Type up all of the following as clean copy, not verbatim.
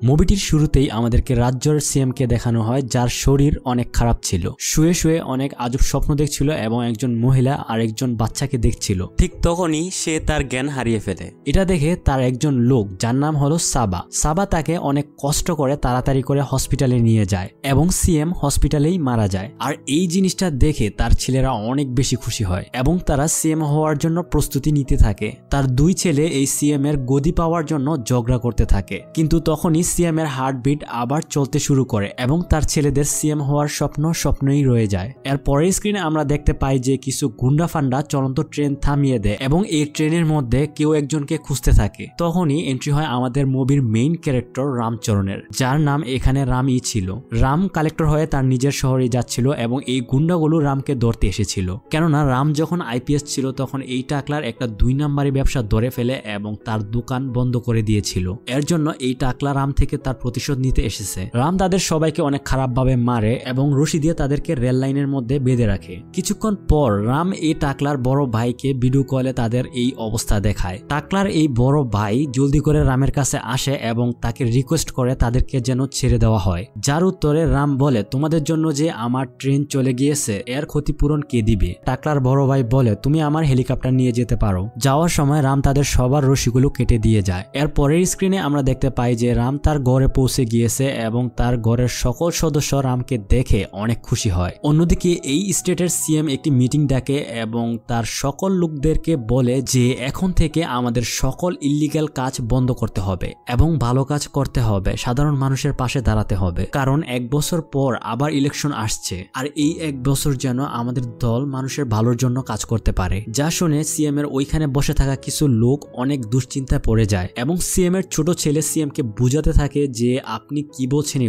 মুভিটির শুরুতেই আমাদেরকে রাজ্যের সিএম কে দেখানো হয় যার শরীর অনেক খারাপ ছিল, শুয়ে শুয়ে অনেক আজব স্বপ্ন দেখছিল এবং একজন মহিলা আর একজন বাচ্চাকে দেখছিল। ঠিক তখনই সে তার জ্ঞান হারিয়ে ফেলে। এটা দেখে তার একজন লোক যার নাম হলো সাবা তাকে অনেক কষ্ট করে তাড়াতাড়ি করে হসপিটালে নিয়ে যায় এবং সিএম হসপিটালেই মারা যায়। আর এই জিনিসটা দেখে তার ছেলেরা অনেক বেশি খুশি হয় এবং তারা সিএম হওয়ার জন্য প্রস্তুতি নিতে থাকে। তার দুই ছেলে এই সিএম এর গদি পাওয়ার জন্য ঝগড়া করতে থাকে, কিন্তু তখনই সিএম এর হার্টবিট আবার চলতে শুরু করে এবং তার ছেলেদের সিএম হওয়ার স্বপ্নই রয়ে যায়। এর পরের স্ক্রিনে আমরা দেখতে পাই যে কিছু গুন্ডা ফান্ডা চলন্ত ট্রেন থামিয়ে দেয় এবং এই ট্রেনের মধ্যে কেউ একজনকে খুঁজতে থাকে। তখনই এন্ট্রি হয় আমাদের মুভির মেইন ক্যারেক্টার রামচরণের, যার নাম এখানে রামই ছিল। রাম কালেক্টর হয়ে তার নিজের শহরে যাচ্ছিল এবং এই গুন্ডাগুলো রামকে ধরতে এসেছিল, কেননা রাম যখন আইপিএস ছিল তখন এই টাকলার একটা 2 নাম্বারি ব্যবসা ধরে ফেলে এবং তার দোকান বন্ধ করে দিয়েছিল। এর জন্য এই টাকলা রাম থেকে তার প্রতিশোধ নিতে এসেছে। রাম তাদের সবাইকে অনেক খারাপভাবে মারে এবং রশি দিয়ে তাদেরকে রেল লাইনের মধ্যে বেঁধে রাখে। কিছুক্ষণ পর রাম এই টাকলার বড় ভাইকে ভিডিও কলে তাদের এই অবস্থা দেখায়। টাকলার এই বড় ভাই জলদি করে রামের কাছে আসে এবং তাকে রিকোয়েস্ট করে তাদেরকে যেন ছেড়ে দেওয়া হয়, যার উত্তরে রাম বলে, তোমাদের জন্য যে আমার ট্রেন চলে গিয়েছে এর ক্ষতিপূরণ কে দিবে? টাকলার বড় ভাই বলে, তুমি আমার হেলিকপ্টার নিয়ে যেতে পারো। যাওয়ার সময় রাম তাদের সবার রশিগুলো কেটে দিয়ে যায়। এর পরের স্ক্রিনে আমরা দেখতে পাই যে রাম তার ঘরে পৌঁছে গিয়েছে এবং তার ঘরের সকল সদস্য রামকে দেখে অনেক খুশি হয়। অন্যদিকে এই স্টেটের সিএম একটি মিটিং ডাকে এবং তার সকল লোকদেরকে বলে যে এখন থেকে আমাদের সকল ইল্লিগাল কাজ বন্ধ করতে হবে এবং ভালো কাজ করতে হবে, সাধারণ মানুষের পাশে দাঁড়াতে হবে, কারণ 1 বছর পর আবার ইলেকশন আসছে আর এই 1 বছর যেন আমাদের দল মানুষের ভালোর জন্য কাজ করতে পারে। যা শুনে সিএম এর ওইখানে বসে থাকা কিছু লোক অনেক দুশ্চিন্তায় পড়ে যায় এবং সিএম এর ছোট ছেলে সিএম কে বুঝাতে থাকে যে আপনি কি বলছেন,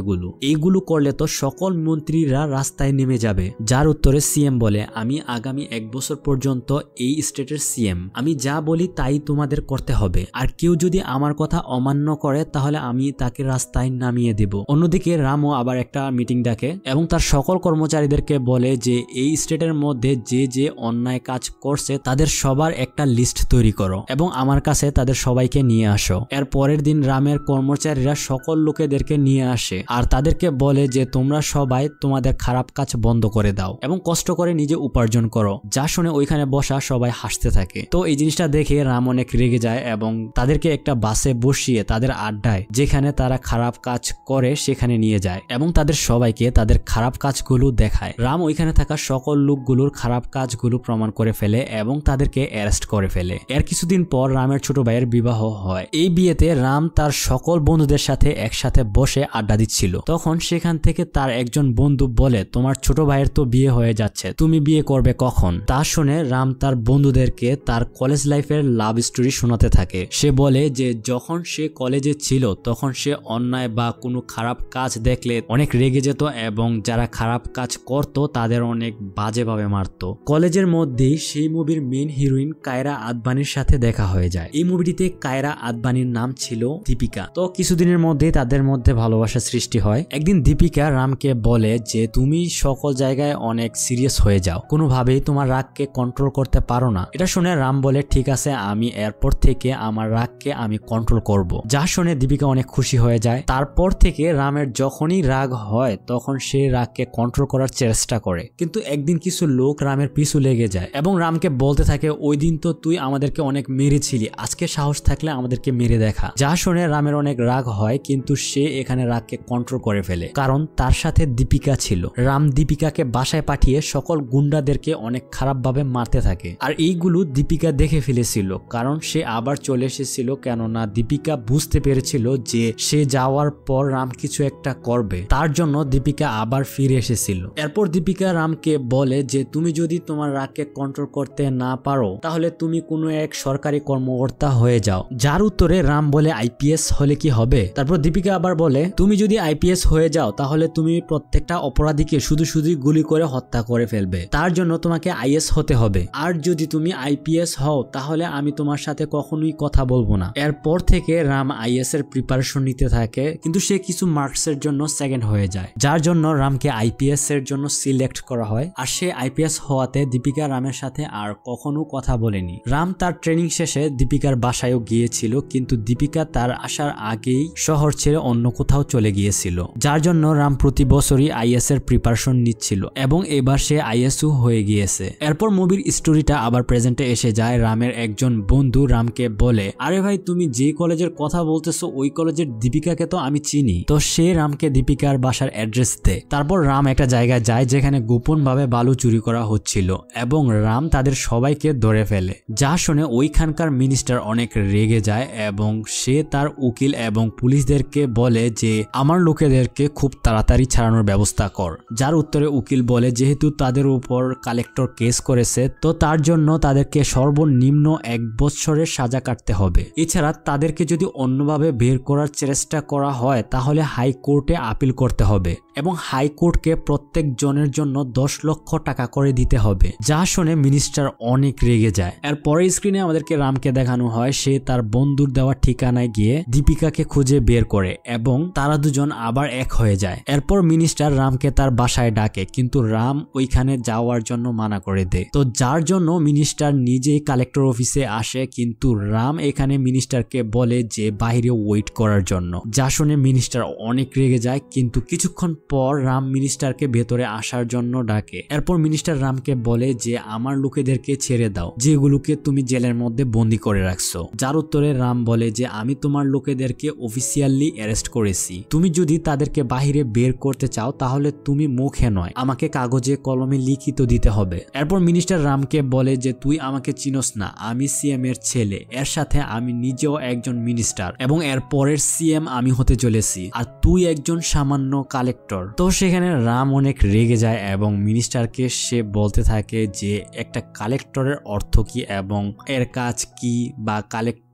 এইগুলো করলে তো সকল মন্ত্রীরা রাস্তায় নেমে যাবে। যার উত্তরে সিএম বলে, আমি আগামী 1 বছর পর্যন্ত এই স্টেটের সিএম, আমি যা বলি তাই তোমাদের করতে হবে, আর কেউ যদি আমার কথা অমান্য করে তাহলে আমি তাকে রাস্তায় নামিয়ে দেব। অন্যদিকে রামও আবার একটা মিটিং ডাকে এবং তার সকল কর্মচারীদেরকে বলে যে এই স্টেটের মধ্যে যে যে অন্যায় কাজ করছে তাদের সবার একটা লিস্ট তৈরি করো এবং আমার কাছে তাদের সবাইকে নিয়ে আসো। এর পরের দিন রামের কর্মচারীরা সকল লোকেদেরকে নিয়ে আসে আর তাদেরকে বলে যে তোমরা সবাই তোমাদের খারাপ কাজ বন্ধ করে দাও এবং কষ্ট করে নিজে উপার্জন করো। যা শুনে ওইখানে বসা সবাই হাসতে থাকে। তো এই জিনিসটা দেখে রাম অনেক রেগে যায় এবং তাদেরকে একটা বাসে বসিয়ে তাদের আড্ডায় যেখানে তারা খারাপ কাজ করে সেখানে নিয়ে যায় এবং তাদের সবাইকে তাদের খারাপ কাজগুলো দেখায়। রাম ওইখানে থাকা সকল লোকগুলোর খারাপ কাজগুলো প্রমাণ করে ফেলে এবং তাদেরকে অ্যারেস্ট করে ফেলে। এর কিছুদিন পর রামের ছোট ভাইয়ের বিবাহ হয়। এই বিয়েতে রাম তার সকল বন্ধুদের সাথে একসাথে বসে আড্ডা দিচ্ছিল। তখন সেখান থেকে তার একজন বন্ধু বলে, তোমার ছোট ভাইয়ের তো বিয়ে হয়ে যাচ্ছে, তুমি বিয়ে করবে কখন? তা শুনে রাম তার বন্ধুদেরকে তার কলেজ লাইফের লাভ স্টোরি শোনাতে থাকে। সে বলে যে যখন সে কলেজে ছিল তখন সে অন্যায় বা কোনো খারাপ কাজ দেখলে অনেক রেগে যেত এবং যারা খারাপ কাজ করত তাদের অনেক বাজেভাবে মারত। কলেজের মধ্যেই সেই মুভির মেইন হিরোইন কায়রা আদবানির সাথে দেখা হয়ে যায়। এই মুভিটিতে কায়রা আদবানির নাম ছিল দীপিকা। তো কিছুদিনের মধ্যেই তাদের মধ্যে ভালোবাসা সৃষ্টি হয়। একদিন দীপিকা রামকে বলে যে তুমি সকল জায়গায় অনেক সিরিয়াস হয়ে যাও, কোনোভাবেই তোমার রাগকে কন্ট্রোল করতে পারো না। এটা শুনে রাম বলে, ঠিক আছে, আমি এরপর থেকে আমার রাগকে আমি কন্ট্রোল করব। যা শুনে দীপিকা অনেক খুশি হয়ে যায়। তারপর থেকে রামের যখনই রাগ হয় তখন সে রাগকে কন্ট্রোল করার চেষ্টা করে, কিন্তু একদিন কিছু লোক রামের পিছু লেগে যায় এবং রামকে বলতে থাকে, ওই দিন তো তুই আমাদেরকে অনেক মেরেছিলি, আজকে সাহস থাকলে আমাদেরকে মেরে দেখা। যা শুনে রামের অনেক রাগ হয়, কিন্তু সে এখানে রাগকে কন্ট্রোল করে ফেলে কারণ তার সাথে দীপিকা ছিল। রাম দীপিকাকে বাসায় পাঠিয়ে সকল গুন্ডাদেরকে অনেক খারাপভাবে মারতে থাকে আর এইগুলো দীপিকা দেখে ফেলেছিল কারণ সে আবার চলে এসেছিল, কেননা দীপিকা বুঝতে পেরেছিল যে সে যাওয়ার পর রাম কিছু একটা করবে, তার জন্য দীপিকা আবার ফিরে এসেছিল। এরপর দীপিকা রামকে বলে যে তুমি যদি তোমার রাগকে কন্ট্রোল করতে না পারো তাহলে তুমি কোনো এক সরকারি কর্মকর্তা হয়ে যাও। যার উত্তরে রাম বলে, আইপিএস হলে কি হবে? তারপর দীপিকা আবার বলে, তুমি যদি আইপিএস হয়ে যাও তাহলে তুমি প্রত্যেকটা অপরাধীকে শুধু গুলি করে হত্যা করে ফেলবে, তার জন্য তোমাকে আইএস হতে হবে। আর যদি তুমি আইপিএস হও তাহলে আমি তোমার সাথে কখনোই কথা বলবো না। এরপর থেকে রাম আইএস এর প্রিপারেশন নিতে থাকে, কিন্তু সে কিছু মার্কসের জন্য সেকেন্ড হয়ে যায়, যার জন্য রামকে আইপিএস এর জন্য সিলেক্ট করা হয়। আর সে আইপিএস হওয়াতে দীপিকা রামের সাথে আর কখনো কথা বলেনি। রাম তার ট্রেনিং শেষে দীপিকার বাসায়ও গিয়েছিল, কিন্তু দীপিকা তার আসার আগেই শহর ছেড়ে অন্য কোথাও চলে গিয়েছিল, যার জন্য রাম প্রতি বছরই আইএস এর প্রিপারেশন নিচ্ছিল এবং এবার সে আইএসও হয়ে গিয়েছে। এরপর মুভির স্টোরিটা আবার প্রেজেন্টে এসে যায়। রামের একজন বন্ধু রামকে বলে, আরে ভাই তুমি যে কলেজের কথা বলতেছো ওই কলেজের দীপিকাকে তো আমি চিনি। তো সে রামকে দীপিকার বাসার অ্যাড্রেস দেয়। তারপর রাম একটা জায়গায় যায় যেখানে গোপন ভাবে বালু চুরি করা হচ্ছিল এবং রাম তাদের সবাইকে ধরে ফেলে, যা শুনে ওইখানকার মিনিস্টার অনেক রেগে যায় এবং সে তার উকিল এবং পুলিশদেরকে বলে যে আমার লোকেদেরকে খুব তাড়াতাড়ি ছাড়ানোর ব্যবস্থা কর। যার উত্তরে উকিল বলে যেহেতু তাদের উপর কালেক্টর কেস করেছে তো তার জন্য তাদেরকে সর্বনিম্ন 1 বছরের সাজা কাটতে হবে। এছাড়া তাদেরকে যদি অন্যভাবে বের করার চেষ্টা করা হয় তাহলে হাইকোর্টে আপিল করতে হবে এবং হাইকোর্টকে প্রত্যেক জনের জন্য 10 লক্ষ টাকা করে দিতে হবে। যা শুনে মিনিস্টার অনেক রেগে যায়। এর পরের স্ক্রিনে আমাদেরকে রামকে দেখানো হয় সে তার বন্ধুর দেওয়া ঠিকানায় গিয়ে দীপিকাকে খুঁজে বের করে এবং তারা দুজন আবার এক হয়ে যায়। এরপর মিনিস্টার রামকে তার বাসায় ডাকে কিন্তু রাম ওইখানে যাওয়ার জন্য মানা করে দেয়। তো যার জন্য মিনিস্টার নিজেই কালেক্টর অফিসে আসে কিন্তু রাম এখানে মিনিস্টারকে বলে যে বাইরে ওয়েট করার জন্য, যা শুনে মিনিস্টার অনেক রেগে যায় কিন্তু কিছুক্ষণ পর রাম মিনিস্টারকে ভেতরে আসার জন্য ডাকে। এরপর মিনিস্টার রামকে বলে যে আমার লোকেদেরকে ছেড়ে দাও যেগুলোকে তুমি জেলের মধ্যে বন্দি করে রাখছো। যার উত্তরে রাম বলে যে আমি তোমার লোকেদেরকে অফিসিয়ালি অ্যারেস্ট করেছি, তুমি যদি তাদেরকে বাহিরে বের করতে চাও তাহলে তুমি মুখে নয় আমাকে কাগজে কলমে লিখিত দিতে হবে। এরপর মিনিস্টার রামকে বলে যে তুই আমাকে চিনোস না, আমি সিএম এর ছেলে, এর সাথে আমি নিজেও একজন মিনিস্টার এবং এর পরের সিএম আমি হতে চলেছি আর তুই একজন সামান্য কালেক্টর। তো সেখানে রাম অনেক রেগে যায় এবং মিনিস্টারকে সে বলতে থাকে যে একটা কালেক্টরের অর্থ কি এবং এর কাজ কি বা কালেক্টর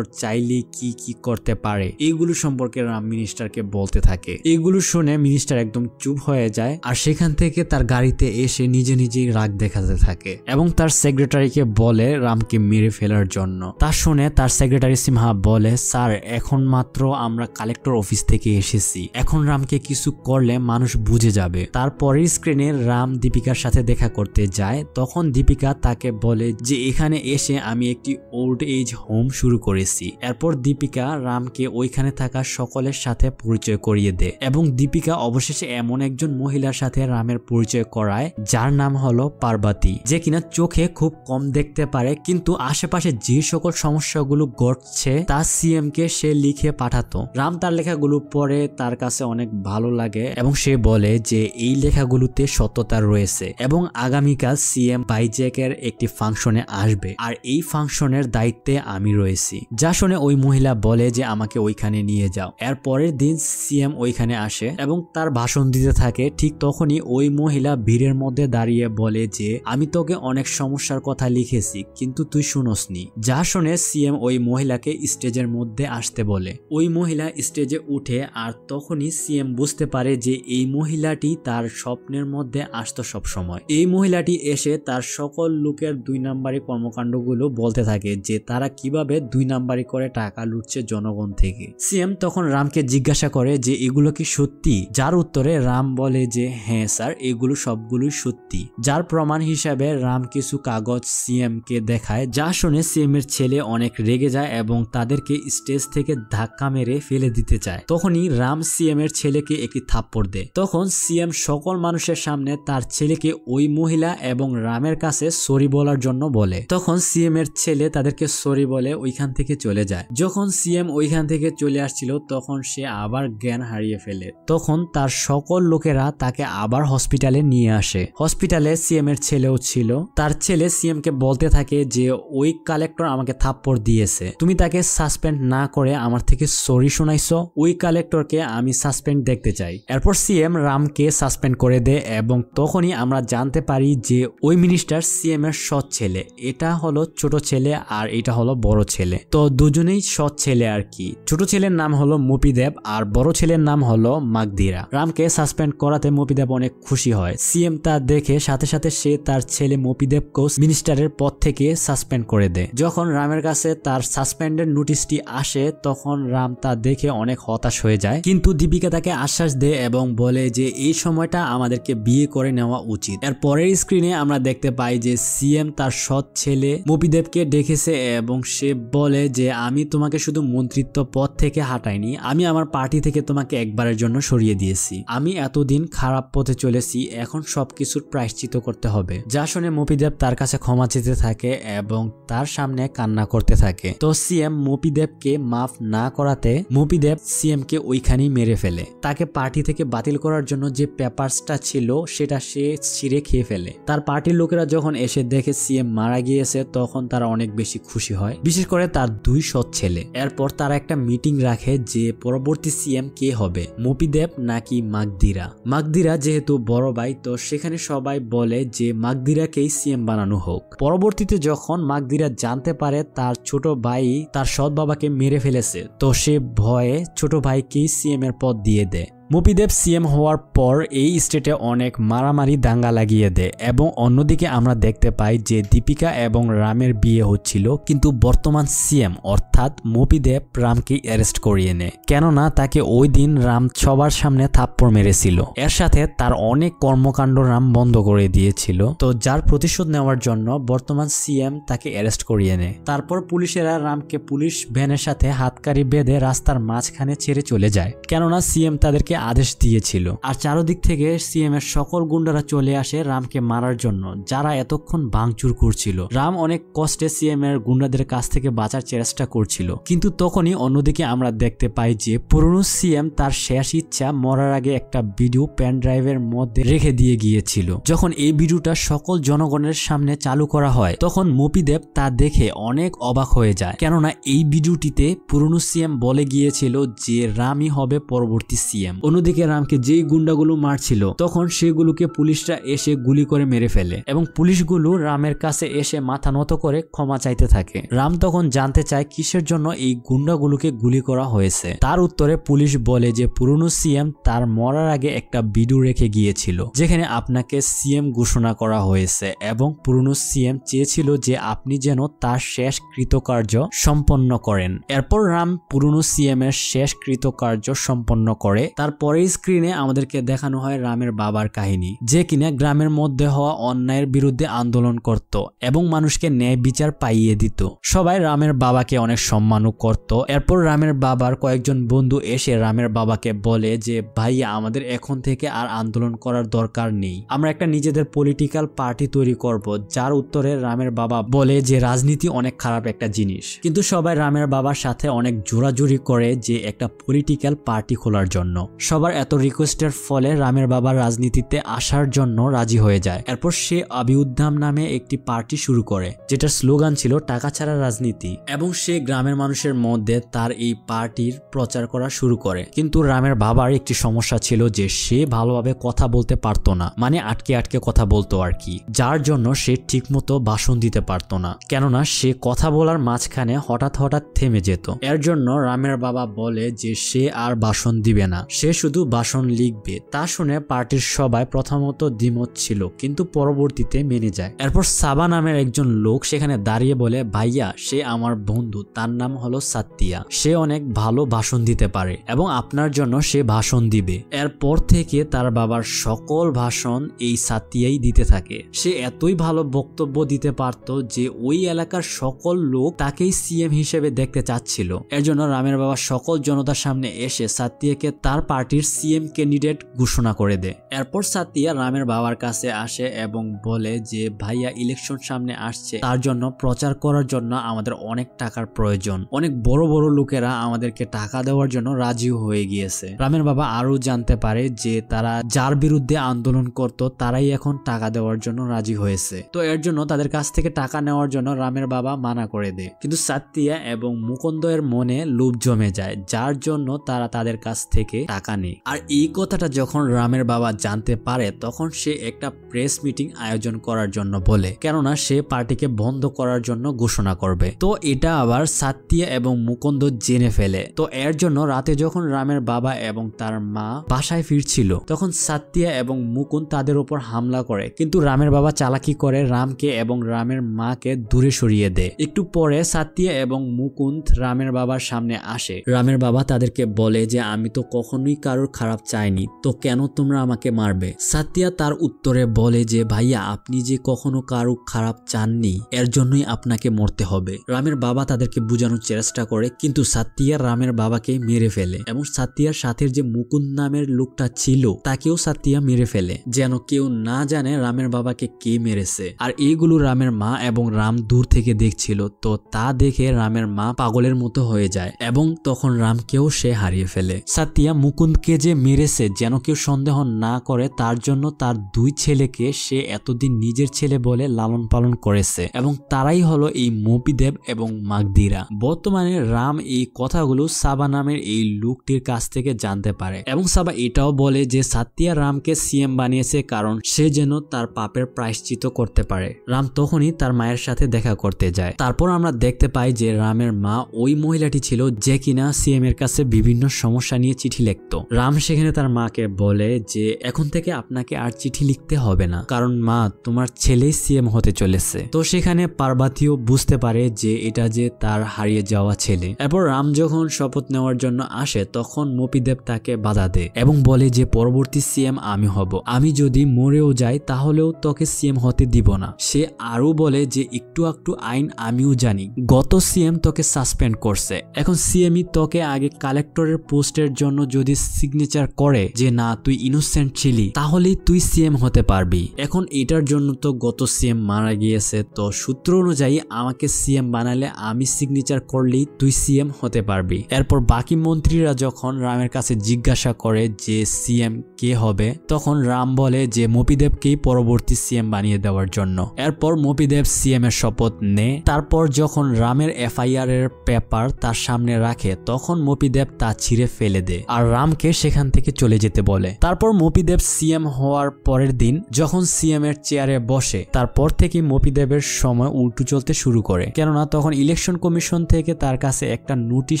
চাইলে কি কি করতে পারে এইগুলো সম্পর্কে রাম মিনিস্টারকে বলতে থাকে। এইগুলো শুনে মিনিস্টার একদম চুপ হয়ে যায় আর সেখান থেকে তার গাড়িতে এসে নিজে নিজেই রাগ দেখাতে থাকে এবং তার সেক্রেটারিকে বলে রামকে মেরে ফেলার জন্য। তা শুনে তার সেক্রেটারি সিমহা বলে স্যার এখন মাত্র আমরা কালেক্টর অফিস থেকে এসেছি, এখন রামকে কিছু করলে মানুষ বুঝে যাবে। তারপরের স্ক্রিনে রাম দীপিকার সাথে দেখা করতে যায়। তখন দীপিকা তাকে বলে যে এখানে এসে আমি একটি ওল্ড এজ হোম শুরু করেছি। এরপর দীপিকা রামকে ওইখানে থাকা সকলের সাথে পরিচয় করিয়ে দেয় এবং দীপিকা অবশেষে এমন একজন মহিলার সাথে রামের পরিচয় করায় যার নাম হলো পার্বতী, যে কিনা চোখে খুব কম দেখতে পারে কিন্তু আশেপাশে যে সকল সমস্যাগুলো ঘটছে তা সিএম কে সে লিখে পাঠাতো। রাম তার লেখাগুলো পড়ে তার কাছে অনেক ভালো লাগে এবং সে বলে যে এই লেখাগুলোতে সত্যতা রয়েছে এবং আগামীকাল সিএম বাইজ্যাকের একটি ফাংশনে আসবে আর এই ফাংশনের দায়িত্বে আমি রয়েছি। যা শুনে ওই মহিলা বলে যে আমাকে ওইখানে নিয়ে যাও। এর পরের দিন সিএম ওইখানে আসে এবং তার ভাষণ দিতে থাকে। ঠিক তখনই ওই মহিলা ভিড়ের মধ্যে দাঁড়িয়ে বলে যে আমি তোকে অনেক সমস্যার কথা লিখেছি কিন্তু তুই শুনোসনি। যা শুনে সিএম ওই মহিলাকে স্টেজের মধ্যে আসতে বলে। ওই মহিলা স্টেজে উঠে আর তখনই সিএম বুঝতে পারে যে এই মহিলাটি তার স্বপ্নের মধ্যে আসতো সব সময়। এই মহিলাটি এসে তার সকল লোকের 2 নাম্বারি কর্মকাণ্ডগুলো বলতে থাকে যে তারা কিভাবে 2 নাম্বারি করে টাকা লুটছে জনগণ থেকে। সিএম তখন রামকে জিজ্ঞাসা করে যে এগুলো কি সত্যি? যার উত্তরে রাম বলে যে হ্যাঁ স্যার এগুলো সবগুলোই সত্যি। যার প্রমাণ হিসাবে রাম কিছু কাগজ সিএম কে দেখায়। যা শুনে সিএম এর ছেলে অনেক রেগে যায় এবং তাদেরকে স্টেজ থেকে ধাক্কা মেরে ফেলে দিতে চায়। তখনই রাম সিএম এর ছেলেকে একটি থাপ্পড় দেয়। তখন সিএম সকল মানুষের সামনে তার ছেলেকে ওই মহিলা এবং রামের কাছে সরি বলার জন্য বলে। তখন সিএম এর ছেলে তাদেরকে সরি বলে ওইখান থেকে চলে যায়। যখন সিএম ওইখান থেকে চলে আসছিল তখন সে আবার জ্ঞান হারিয়ে ফেলে। তখন তার সকল লোকেরা তাকে আবার হসপিটালে নিয়ে আসে। হসপিটালে সিএম এর ছেলেও ছিল। তার ছেলে সিএম কে বলতে থাকে যে ওই কালেক্টর আমাকে থাপ্পড় দিয়েছে, তুমি তাকে সাসপেন্ড না করে আমার থেকে সরি শোনাইছো, ওই কালেক্টরকে আমি সাসপেন্ড দেখতে চাই। এরপর সিএম রামকে সাসপেন্ড করে দেয় এবং তখনই আমরা জানতে পারি যে ওই মিনিস্টার সিএম এর সৎ ছেলে। এটা হলো ছোট ছেলে আর এটা হলো বড় ছেলে। তো দুজনেই সৎ ছেলে আর কি। ছোট ছেলের নাম হলো মপিদেব আর বড় ছেলের নাম হলো মাগদিরা। রামকে সাসপেন্ড করাতে মপিদেব অনেক খুশি হয়। সিএম তা দেখে সাথে সাথে সে তার ছেলে মপিদেবকেও মিনিস্টারের পদ থেকে সাসপেন্ড করে দেয়। যখন রামের কাছে তার সাসপেন্ডের নোটিশটি আসে তখন রাম তা দেখে অনেক হতাশ হয়ে যায় কিন্তু দীপিকা তাকে আশ্বাস দেয় এবং বলে যে এই সময়টা আমাদেরকে বিয়ে করে নেওয়া উচিত। এর পরের স্ক্রিনে আমরা দেখতে পাই যে সিএম তার সৎ ছেলে মপিদেবকে ডেকেছে এবং সে বলে বলে যে আমি তোমাকে শুধু মন্ত্রিত্ব পদ থেকে হাঁটাইনি, আমি আমার পার্টি থেকে তোমাকে একবারের জন্য সরিয়ে দিয়েছি। আমি এতদিন খারাপ পথে চলেছি, এখন সবকিছুর প্রায়শ্চিত্ত করতে হবে। যা শুনে মপিদেব তার কাছে ক্ষমা চেতে থাকে এবং তার সামনে কান্না করতে থাকে। তো সিএম মপিদেবকে মাফ না করাতে মপিদেব সিএম কে ওইখানেই মেরে ফেলে। তাকে পার্টি থেকে বাতিল করার জন্য যে পেপারসটা ছিল সেটা সে ছিঁড়ে খেয়ে ফেলে। তার পার্টির লোকেরা যখন এসে দেখে সিএম মারা গিয়েছে তখন তারা অনেক বেশি খুশি হয়, বিশেষ করে তার 2 সৎ ছেলে। এরপর তারা একটা মিটিং রাখে যে পরবর্তী সিএম কে হবে, মপিদেব নাকি মাগদিরা। মাগদিরা যেহেতু বড় ভাই, তো সেখানে সবাই বলে যে মাগদিরাকেই সিএম বানানো হোক। পরবর্তীতে যখন মাগদিরা জানতে পারে তার ছোট ভাই তার সৎ বাবাকে মেরে ফেলেছে, তো সে ভয়ে ছোট ভাইকেই সিএম এর পদ দিয়ে দেয়। মপিদেব সিএম হওয়ার পর এই স্টেটে অনেক মারামারি দাঙ্গা লাগিয়ে দেয় এবং অন্যদিকে আমরা দেখতে পাই যে দীপিকা এবং রামের বিয়ে হচ্ছিল, কিন্তু বর্তমান সিএম অর্থাৎ মপিদেব রামকে অ্যারেস্ট করিয়ে নেয়, কেননা তাকে ওই দিন রাম সবার সামনে থাপ্পড় মেরেছিল। এর সাথে তার অনেক কর্মকাণ্ড রাম বন্ধ করে দিয়েছিল, তো যার প্রতিশোধ নেওয়ার জন্য বর্তমান সিএম তাকে অ্যারেস্ট করিয়ে নেয়। তারপর পুলিশেরা রামকে পুলিশ ভ্যানের সাথে হাতকারি বেঁধে রাস্তার মাঝখানে ছেড়ে চলে যায়, কেননা সিএম তাদেরকে আদেশ দিয়েছিল। আর চারদিক থেকে সিএম এর সকল গুন্ডারা চলে আসে রামকে মারার জন্য, যারা এতক্ষণ ভাঙচুর করছিল। রাম অনেক কষ্টে সিএম এর গুন্ডাদের কাছ থেকে বাঁচার চেষ্টা করছিল, কিন্তু তখনই অন্যদিকে আমরা দেখতে পাই যে পুরনো সিএম তার শেষ ইচ্ছা মরার আগে একটা ভিডিও পেন ড্রাইভের মধ্যে রেখে দিয়ে গিয়েছিল। যখন এই ভিডিওটা সকল জনগণের সামনে চালু করা হয় তখন মপিদেব তা দেখে অনেক অবাক হয়ে যায়, কেননা এই ভিডিওটিতে পুরনো সিএম বলে গিয়েছিল যে রামই হবে পরবর্তী সিএম। অন্যদিকে রামকে যেই গুন্ডাগুলো মারছিল তখন সেগুলোকে পুলিশরা এসে গুলি করে মেরে ফেলে এবং পুলিশগুলো রামের কাছে এসে মাথা নত করে ক্ষমা চাইতে থাকে। রাম তখন জানতে চায় কিসের জন্য এই গুন্ডাগুলোকে গুলি করা হয়েছে। তার উত্তরে পুলিশ বলে যে পুরনো সিএম তার মরার আগে একটা ভিডিও রেখে গিয়েছিল যেখানে আপনাকে সিএম ঘোষণা করা হয়েছে এবং পুরনো সিএম চেয়েছিল যে আপনি যেন তার শেষ কৃতকার্য সম্পন্ন করেন। এরপর রাম পুরনো সিএম এর শেষ কৃতকার্য সম্পন্ন করে। তারপরে স্ক্রিনে আমাদেরকে দেখানো হয় রামের বাবার কাহিনী, যে কিনা গ্রামের মধ্যে হওয়া অন্যায়ের বিরুদ্ধে আন্দোলন করত এবং মানুষকে ন্যায় বিচার পাইয়ে দিত। সবাই রামের বাবাকে অনেক সম্মানও করত। এরপর রামের বাবার কয়েকজন বন্ধু এসে রামের বাবাকে বলে যে ভাইয়া, আমাদের এখন থেকে আর আন্দোলন করার দরকার নেই, আমরা একটা নিজেদের পলিটিক্যাল পার্টি তৈরি করব। যার উত্তরে রামের বাবা বলে যে রাজনীতি অনেক খারাপ একটা জিনিস, কিন্তু সবাই রামের বাবার সাথে অনেক জোরাজুরি করে যে একটা পলিটিক্যাল পার্টি খোলার জন্য। সবার এত রিকোয়েস্টের ফলে রামের বাবা রাজনীতিতে আসার জন্য রাজি হয়ে যায়। এরপর সে আবিউদ্দাম নামে একটি পার্টি শুরু করে, যেটার স্লোগান ছিল টাকা ছাড়া রাজনীতি, এবং সে গ্রামের মানুষের মধ্যে তার এই পার্টির প্রচার করা শুরু করে। কিন্তু রামের বাবার একটি সমস্যা ছিল যে সে ভালোভাবে কথা বলতে পারতো না, মানে আটকে আটকে কথা বলতো আর কি, যার জন্য সে ঠিকমতো ভাষণ দিতে পারতো না, কেননা সে কথা বলার মাঝখানে হঠাৎ হঠাৎ থেমে যেত। এর জন্য রামের বাবা বলে যে সে আর ভাষণ দিবে না, সে শুধু ভাষণ লিখবে। তা শুনে পার্টির সবাই প্রথমত দ্বিমত ছিল, কিন্তু পরবর্তীতে মেনে যায়। এরপর সাবা নামের একজন লোক সেখানে দাঁড়িয়ে বলে, ভাইয়া, সে আমার বন্ধু, তার নাম হলো সাতিয়া, সে অনেক ভালো ভাষণ দিতে পারে এবং আপনার জন্য সে ভাষণ দিবে। এরপর থেকে তার বাবার সকল ভাষণ এই সাতিয়াই দিতে থাকে। সে এতই ভালো বক্তব্য দিতে পারত যে ওই এলাকার সকল লোক তাকেই সিএম হিসেবে দেখতে চাচ্ছিল। এর জন্য রামের বাবা সকল জনতার সামনে এসে সাতিয়াকে তার পার্টির সিএম ক্যান্ডিডেট ঘোষণা করে দেয়। এরপর সাতিয়া রামের বাবার কাছে আসে এবং বলে যে ভাইয়া, ইলেকশন সামনে আসছে, তার জন্য প্রচার করার জন্য আমাদের অনেক টাকার প্রয়োজন। অনেক বড় বড় লোকেরা আমাদেরকে টাকা দেওয়ার জন্য রাজি হয়ে গিয়েছে। রামের বাবা আরো জানতে পারে যে তারা যার বিরুদ্ধে আন্দোলন করত তারাই এখন টাকা দেওয়ার জন্য রাজি হয়েছে। তো এর জন্য তাদের কাছ থেকে টাকা নেওয়ার জন্য রামের বাবা মানা করে দেয়। কিন্তু সাতিয়া এবং মুকুন্দ এর মনে লোভ জমে যায়, যার জন্য তারা তাদের কাছ থেকে টাকা নেয়। আর এই কথাটা যখন রামের বাবা জানতে পারে তখন সে একটা প্রেস মিটিং আয়োজন করার জন্য বলে, কেননা সে পার্টিকে বন্ধ করার জন্য ঘোষণা করবে। তো এটা আবার সাতিয়া এবং মুকুন্দ জেনে ফেলে। তো এর জন্য রাতে যখন রামের বাবা এবং তার মা বাসায় ফিরছিল তখন সাতিয়া এবং মুকুন্দ তাদের উপর হামলা করে, কিন্তু রামের বাবা চালাকি করে রামকে এবং রামের মাকে দূরে সরিয়ে দেয়। একটু পরে সাতিয়া এবং মুকুন্দ রামের বাবার সামনে আসে। রামের বাবা তাদেরকে বলে যে আমি তো কখনোই কারোর খারাপ চাইনি, তো কেন তোমরা আমাকে মারবে? সাতিয়া তার উত্তরে বলে যে ভাইয়া, আপনি যে কখনো কারো খারাপ চাননি, এর জন্যই আপনাকে মরতে হবে। রামের বাবা তাদেরকে বোঝানোর চেষ্টা করে, কিন্তু সাতিয়া রামের বাবাকে মেরে ফেলে এবং সাতিয়ার সাথে যে মুকুন্দ নামের লোকটা ছিল তাকেও সাতিয়া মেরে ফেলে, যেন কেউ না জানে রামের বাবাকে কে মেরেছে। আর এইগুলো রামের মা এবং রাম দূর থেকে দেখছিল, তো তা দেখে রামের মা পাগলের মতো হয়ে যায় এবং তখন রামকেও সে হারিয়ে ফেলে। সাতিয়া মুকুন্দকে যে মেরেছে যেন কেউ সন্দেহ না করে, তার জন্য তার দুই ছেলেকে সে এতদিন নিজের ছেলে বলে লালন পালন করেছে এবং তারাই হলো এই মপিদেব এবং মাগধীরা। বর্তমানে রাম এই কথাগুলো সাবা নামের এই লোকটির কাছ থেকে জানতে পারে এবং সাবা এটাও বলে যে সাতিয়া রামকে সিএম বানিয়েছে কারণ সে যেন তার পাপের প্রায়শ্চিত্ত করতে পারে। রাম তখনই তার মায়ের সাথে দেখা করতে যায়। তারপর আমরা দেখতে পাই যে রামের মা ওই মহিলাটি ছিল যে কিনা সিএম এর কাছে বিভিন্ন সমস্যা নিয়ে চিঠি লিখতো। রাম সেখানে তার মাকে বলে যে এখন থেকে আপনাকে আর চিঠি লিখতে হবে না, কারণ মা তোমার ছেলেই সিএম হতে চলেছে। তো সেখানে পার্বতীও বুঝতে পারে যে এটা যে তার হারিয়ে যাওয়া ছেলে। এরপর রাম যখন শপথ নেওয়ার জন্য আসে তখন মপিদেব তাকে বাধা দেয় এবং বলে যে পরবর্তী সিএম আমি হব, আমি যদি মরেও যাই তাহলেও তোকে সিএম হতে দিব না। সে আরো বলে যে একটু একটু আইন আমিও জানি, গত সিএম তোকে সাসপেন্ড করছে, এখন সিএমই তোকে আগে কালেক্টরের পোস্টের জন্য যদি সিগনেচার করে যে না তুই ইনোসেন্ট ছিলি তাহলেই তুই সিএম হতে পারবি। এখন এটার জন্য তো গত সিএম মারা গিয়েছে, তো সূত্র অনুযায়ী আমাকে সিএম বানালে আমি সিগনেচার করলেই তুই সিএম হতে পারবি। এরপর বাকি মন্ত্রীরা যখন রামের কাছে জিজ্ঞাসা করে যে সিএম কে হবে, তখন রাম বলে যে মপিদেবকেই পরবর্তী সিএম বানিয়ে দেওয়ার জন্য। এরপর মপিদেব সিএম এর শপথ নেয়। তারপর যখন রামের এফআইআর এর পেপার তার সামনে রাখে তখন মপিদেব তা ছিঁড়ে ফেলে দেয় আর রামকে সেখান থেকে চলে যেতে বলে। তারপর মপিদেব সিএম হওয়ার পরের দিন যখন সিএম এর চেয়ারে বসে, তারপর থেকে মপিদেবের সময় উল্টো চলতে শুরু করে, কেননা তখন ইলেকশন কমিশন থেকে তার কাছে একটা নোটিশ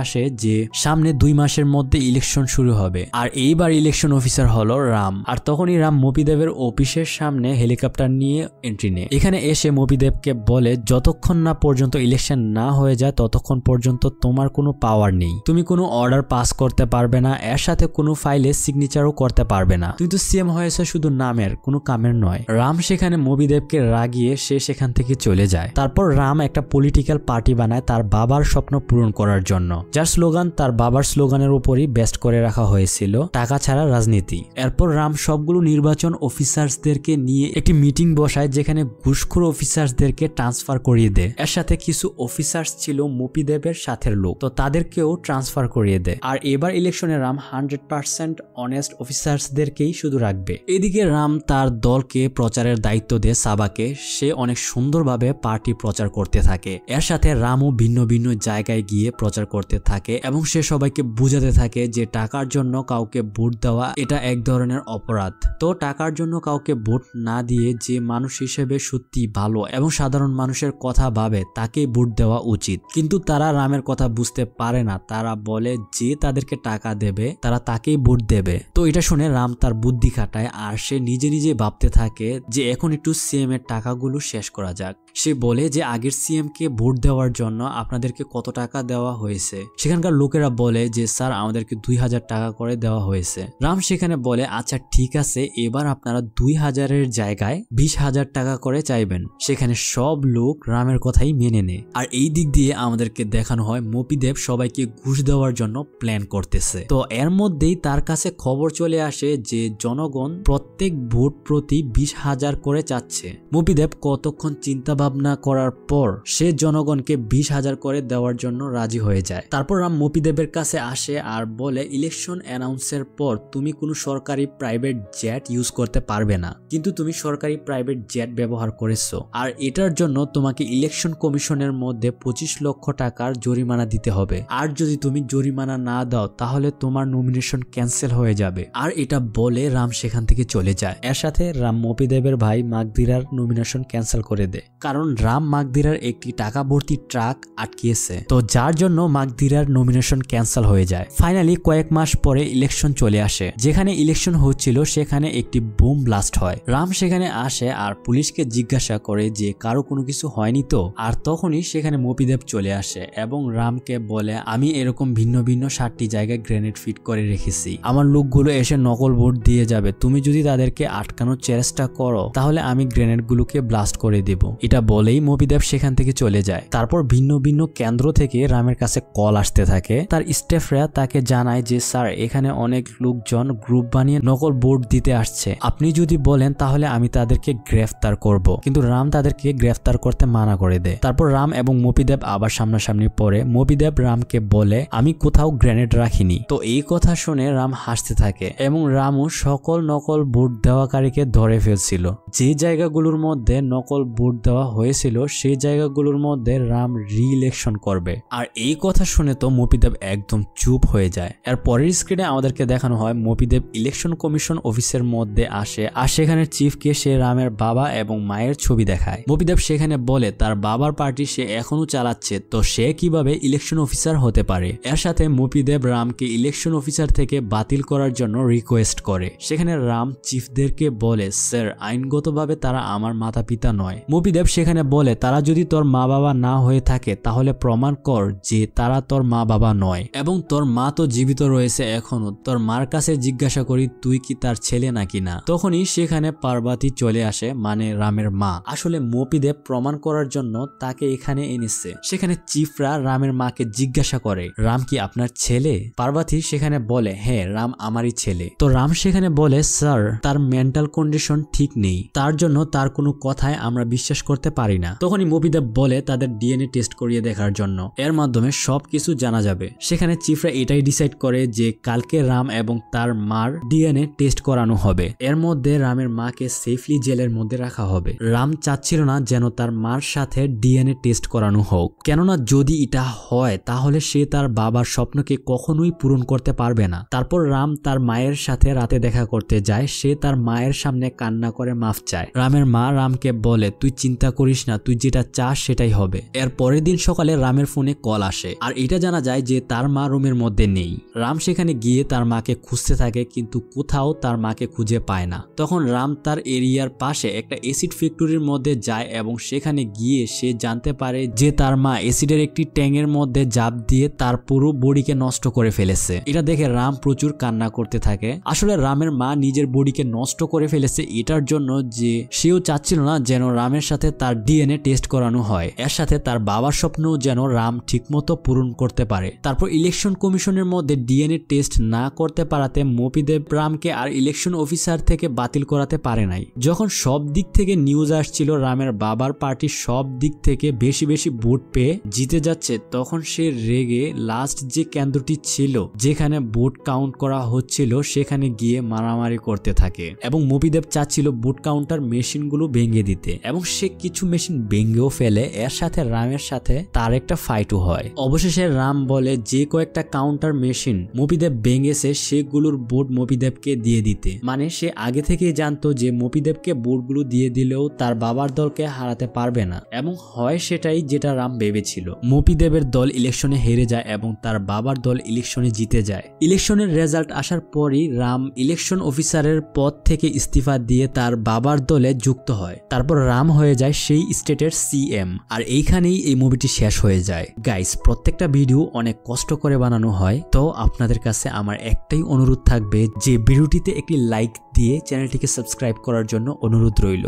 আসে যে সামনে 2 মাসের মধ্যে ইলেকশন শুরু হবে আর এইবার ইলেকশন অফিসার হলো রাম। আর তখনই রাম মপিদেবের অফিসের সামনে হেলিকপ্টার নিয়ে এন্ট্রি নেয়। এখানে এসে মপিদেবকে বলে যতক্ষণ না পর্যন্ত ইলেকশন না হয়ে যায় ততক্ষণ পর্যন্ত তোমার কোনো পাওয়ার নেই, তুমি কোনো অর্ডার পাস করতে পারবে না, এর সাথে কোনো ফাইলে সিগনেচারও করতে পারবে না, তুমি তো সিএম হয়েছে শুধু নামের, কোনো কামের নয়। রাম সেখানে মপিদেবকে রাগিয়ে সে সেখান থেকে চলে যায়। তারপর রাম একটা পলিটিক্যাল পার্টি বানায় তার বাবার স্বপ্ন পূরণ করার জন্য, যার স্লোগান তার বাবার স্লোগানের উপরই বেস্ট করে রাখা হয়েছিল, টাকা ছাড়া রাজনীতি। এরপর রাম সবগুলো নির্বাচন অফিসার্সদেরকে নিয়ে একটি মিটিং বসায় যেখানে ঘুষখোর অফিসার্সদেরকে ট্রান্সফার করিয়ে দেয়। এর সাথে কিছু অফিসার্স ছিল মপিদেবের সাথের লোক, তো তাদেরকেও ট্রান্সফার করিয়ে দেয়। আর এবার ইলেকশনে রাম 100% অনেস্ট অফিসার্সদেরকেই শুধু রাখবে। এদিকে রাম তার দলকে প্রচারের দায়িত্ব দেয় সাবাকে, সে অনেক সুন্দরভাবে পার্টি প্রচার করতে থাকে। এর সাথে রামও ভিন্ন ভিন্ন জায়গায় গিয়ে প্রচার করতে থাকে এবং সে সবাইকে বুঝাতে থাকে যে টাকার জন্য কাউকে ভোট দেওয়া এটা এক ধরনের অপরাধ, তো টাকার জন্য কাউকে ভোট না দিয়ে যে মানুষ হিসেবে সত্যি ভালো এবং সাধারণ মানুষের কথা ভাবে তাকেই ভোট দেওয়া উচিত। কিন্তু তারা রামের কথা বুঝতে পারে না, তারা বলে যে তাদেরকে টাকা দেবে তারা তাকেই ভোট দেবে। তো এটা শুনে রাম তার বুদ্ধি খাটায় আর সে নিজে নিজে ভাবতে থাকে যে এখন একটু সিএম এর টাকাগুলো শেষ করা যাক। সে বলে যে আগের সিএম কে ভোট দেওয়ার জন্য আপনাদেরকে কত টাকা দেওয়া হয়েছে? সেখানকার লোকেরা বলে যে স্যার আমাদেরকে 2000 টাকা করে দেওয়া হয়েছে। রাম সেখানে বলে আচ্ছা ঠিক আছে, এবার আপনারা 2000-এর জায়গায় 20,000 টাকা করে চাইবেন। সেখানে সব লোক রামের কথাই মেনে নেয়। আর এই দিক দিয়ে আমাদেরকে দেখানো হয় মপিদেব সবাইকে ঘুষ দেওয়ার জন্য প্ল্যান করতেছে। তো এর মধ্যেই তার কাছে খবর চলে আসে যে জনগণ প্রত্যেক ভোট প্রতি 20,000 করে চাচ্ছে। মপিদেব কতক্ষণ চিন্তা ভাবনা করার পর সে জনগণকে 20,000 করে দেওয়ার জন্য রাজি হয়ে যায়। তারপর রাম মপিদেবের কাছে আসে আর বলে ইলেকশন অ্যানাউন্সের পর তুমি কোনো সরকারি প্রাইভেট জেট ইউজ করতে পারবে না, কিন্তু তুমি সরকারি প্রাইভেট জেট ব্যবহার করেছো আর এটার জন্য তোমাকে ইলেকশন কমিশনের মধ্যে 25 লক্ষ টাকার জরিমানা দিতে হবে। আর যদি তুমি জরিমানা না দাও তাহলে তোমার নমিনেশন ক্যান্সেল হয়ে যাবে। আর এটা বলে রাম সেখান থেকে চলে যায়। এর সাথে রাম মপিদেবের ভাই মাগধীরার নমিনেশন ক্যান্সেল করে দেয়। কারণ রাম মাগদিরার একটি টাকা ভর্তি ট্রাক আটকিয়েছে, তো যার জন্য মাগদিরার নমিনেশন ক্যান্সেল হয়ে যায়। ফাইনালি কয়েক মাস পরে ইলেকশন চলে আসে। যেখানে ইলেকশন হচ্ছিল সেখানে একটি বুম ব্লাস্ট হয়। রাম সেখানে আসে আর পুলিশকে জিজ্ঞাসা করে যে কারো কোনো কিছু হয়নি তো, আর তখনই সেখানে মপিদেব চলে আসে এবং রামকে বলে আমি এরকম ভিন্ন ভিন্ন 7টি জায়গায় গ্রেনেড ফিট করে রেখেছি, আমার লোকগুলো এসে নকল ভোট দিয়ে যাবে, তুমি যদি তাদেরকে আটকানোর চেষ্টা করো তাহলে আমি গ্রেনেড গুলোকে ব্লাস্ট করে দেব। এটা বলেই মপিদেব সেখান থেকে চলে যায়। তারপর ভিন্ন ভিন্ন কেন্দ্র থেকে রামের কাছে কল আসতে থাকে। তার স্টাফরা তাকে জানায় যে স্যার এখানে অনেক লোকজন গ্রুপ বানিয়ে নকল ভোট দিতে আসছে, আপনি যদি বলেন তাহলে আমি তাদেরকে গ্রেফতার করব। কিন্তু রাম তাদেরকে গ্রেফতার করতে মানা করে দেয়। তারপর রাম এবং মপিদেব আবার সামনাসামনি পড়ে। মপিদেব রামকে বলে আমি কোথাও গ্রেনেড রাখিনি। তো এই কথা শুনে রাম হাসতে থাকে এবং রামও সকল নকল ভোট দেওয়াকারীকে ধরে ফেলছিল। যে জায়গাগুলোর মধ্যে নকল ভোট দেওয়া হয়েছিল সেই জায়গাগুলোর মধ্যে রাম রি-ইলেকশন করবে। আর এই কথা শুনে তো মপিদেব একদম চুপ হয়ে যায়। এর পরের স্ক্রিনে আমাদেরকে দেখানো হয় মপিদেব ইলেকশন কমিশন অফিসের মধ্যে আসে আর সেখানে চিফকে সে রামের বাবা এবং মায়ের ছবি দেখায়। মপিদেব সেখানে বলে তার বাবার পার্টি সে এখনো চালাচ্ছে, তো সে কিভাবে ইলেকশন অফিসার হতে পারে। এর সাথে মপিদেব রামকে ইলেকশন অফিসার থেকে বাতিল করার জন্য রিকোয়েস্ট করে। সেখানে রাম চিফদেরকে বলে স্যার আইনগতভাবে তারা আমার মাতা পিতা নয়। মপিদেব সেখানে বলে তারা যদি তোর মা বাবা না হয়ে থাকে তাহলে প্রমাণ কর যে তারা তোর মা বাবা নয়, এবং তোর মা তো জীবিত রয়েছে এখনো, তোর মার কাছে জিজ্ঞাসা করি তুই কি তার ছেলে নাকি না। তখনই সেখানে পার্বতী চলে আসে, মানে রামের মা। আসলে মপিদেব প্রমাণ করার জন্য তাকে এখানে এনেছে। সেখানে চিফরা রামের মাকে জিজ্ঞাসা করে রাম কি আপনার ছেলে। পার্বতী সেখানে বলে হ্যাঁ রাম আমারই ছেলে। তো রাম সেখানে বলে স্যার তার মেন্টাল কন্ডিশন ঠিক নেই, তার জন্য তার কোনো কথায় আমরা বিশ্বাস করতে পারি না। তখনই মপিদেব বলে তাদের ডিএনএ টেস্ট করিয়ে দেখার জন্য, এর মাধ্যমে সবকিছু জানা যাবে। সেখানে চিফরা এটাই ডিসাইড করে যে কালকে রাম এবং তার মার ডিএনএ টেস্ট করানো হবে। এর মধ্যে রামের মাকে সেফলি জেলের মধ্যে রাখা হবে। রাম চাচ্ছিল না যেন তার মার সাথে ডিএনএ টেস্ট করানো হোক, কেননা যদি এটা হয় তাহলে সে তার বাবার স্বপ্নকে কখনোই পূরণ করতে পারবে না। তারপর রাম তার মায়ের সাথে রাতে দেখা করতে যায়। সে তার মায়ের সামনে কান্না করে মাফ চায়। রামের মা রামকে বলে তুই চিন্তা করিস না, তুই যেটা চাস সেটাই হবে। এর পরের দিন সকালে রামের ফোনে কল আসে আর এটা জানা যায় যে তার মা রুমের মধ্যে নেই। রাম সেখানে গিয়ে তার মাকে খুঁজতে থাকে কিন্তু কোথাও তার মাকে খুঁজে পায় না। তখন রাম তার এরিয়ার পাশে একটা এসিড ফ্যাক্টরির মধ্যে যায় এবং সেখানে গিয়ে সে জানতে পারে যে তার মা এসিডের একটি ট্যাঙ্কের মধ্যে জাপ দিয়ে তার পুরো বডিকে নষ্ট করে ফেলেছে। এটা দেখে রাম প্রচুর কান্না করতে থাকে। আসলে রামের মা নিজের বডিকে নষ্ট করে ফেলেছে এটার জন্য যে সেও চাচ্ছিল না যেন রামের সাথে তার ডিএনএ টেস্ট করানো হয়। এর সাথে তার বাবার স্বপ্নও যেন রাম ঠিকমতো পূরণ করতে পারে। তারপর ইলেকশন কমিশনের মধ্যে ডিএনএ টেস্ট না করতে পারাতে মপিদেব রামকে আর ইলেকশন অফিসার থেকে বাতিল করাতে পারে নাই। যখন সব দিক থেকে নিউজ আসছিল রামের বাবার পার্টি সব দিক থেকে বেশি বেশি ভোট পেয়ে জিতে যাচ্ছে, তখন সে রেগে লাস্ট যে কেন্দ্রটি ছিল যেখানে ভোট কাউন্ট করা হচ্ছিল সেখানে গিয়ে মারামারি করতে থাকে এবং মপিদেব চাচ্ছিল ভোট কাউন্টার মেশিনগুলো ভেঙে দিতে এবং সে কিছু মেশিন ভেঙেও ফেলে। এর সাথে রামের সাথে তার একটা ফাইটও হয়। অবশেষে রাম বলে যে কয়েকটা কাউন্টার মেশিন মপিদেব ভেঙেছে সেগুলোর ভোট মপিদেবকে দিয়ে দিতে। মানে সে আগে থেকেই জানতো যে মপিদেবকে ভোটগুলো দিয়ে দিলেও তার বাবার দলকে হারাতে পারবে না, এবং হয় সেটাই যেটা রাম ভেবেছিল। মপিদেবের দল ইলেকশনে হেরে যায় এবং তার বাবার দল ইলেকশনে জিতে যায়। ইলেকশনের রেজাল্ট আসার পরই রাম ইলেকশন অফিসারের পদ থেকে ইস্তিফা দিয়ে তার বাবার দলে যুক্ত হয়। তারপর রাম হয়ে যায় সেই স্টেটের সিএম। আর এইখানেই এই মুভিটি শেষ হয়ে যায়। গাইস, প্রত্যেকটা ভিডিও অনেক কষ্ট করে বানানো হয়, তো আপনাদের কাছে আমার একটাই অনুরোধ থাকবে যে ভিডিওটিতে একটি লাইক দিয়ে চ্যানেলটিকে সাবস্ক্রাইব করার জন্য অনুরোধ রইল।